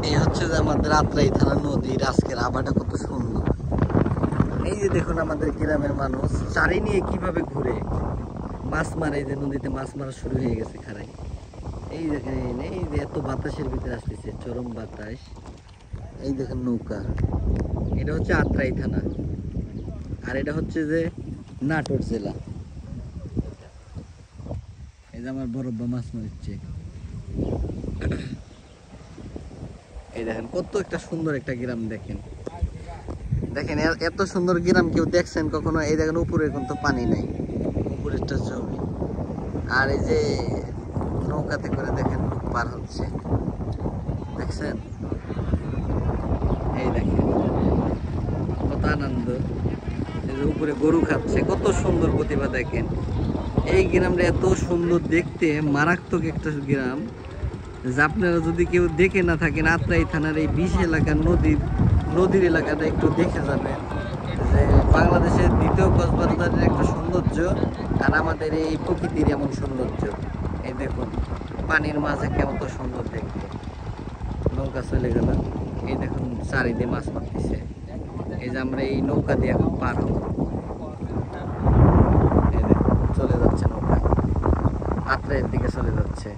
এই হচ্ছে যে আমাদের আত্রাই থানা নদীর আজকের আবহাওয়াটা কত সুন্দর। এই যে দেখুন আমাদের গ্রামের মানুষ চারি নিয়ে কিভাবে ঘুরে মাছ মারে। এই যে নদীতে মাছ মারা শুরু হয়ে গেছে খারাই। এই দেখেন, এই যে এত বাতাসের ভিতরে আসতেছে, চরম বাতাস। এই দেখেন নৌকা, এটা হচ্ছে আত্রাই থানা, আর এটা হচ্ছে যে নাটোর জেলা। এই যে আমার বরব্বা মাছ মারছে। এই দেখেন কত একটা সুন্দর একটা গ্রাম। দেখেন দেখেন এত সুন্দর গ্রাম কেউ দেখছেন কখনো? এই দেখেন উপরে কিন্তু পানি নাই, উপরেরটা জমি। আর এই যে নৌকাতে করে দেখেন লোক পার হচ্ছে, দেখছেন? এই দেখেন কত আনন্দ। এই যে উপরে গরু খাচ্ছে, কত সুন্দর প্রতিভা। দেখেন এই গ্রামটা এত সুন্দর দেখতে, মারাত্মক একটা গ্রাম। যে আপনারা যদি কেউ দেখে না থাকেন, আত্রাই থানার এই বিশ এলাকার নদীর এলাকাটা একটু দেখে যাবেন। যে বাংলাদেশের দ্বিতীয় কক্সবাজারের একটা সৌন্দর্য, আর আমাদের এই প্রকৃতির এমন সৌন্দর্য। এই দেখুন পানির মাঝে কেমন তো সুন্দর দেখতে। নৌকা চলে গেল, এই দেখুন চারিদিকে মাছ মারতেছে। এই যে আমরা এই নৌকা দিয়ে এখন পার হব। এই দেখুন চলে যাচ্ছে নৌকা, আত্রাইয়ের দিকে চলে যাচ্ছে।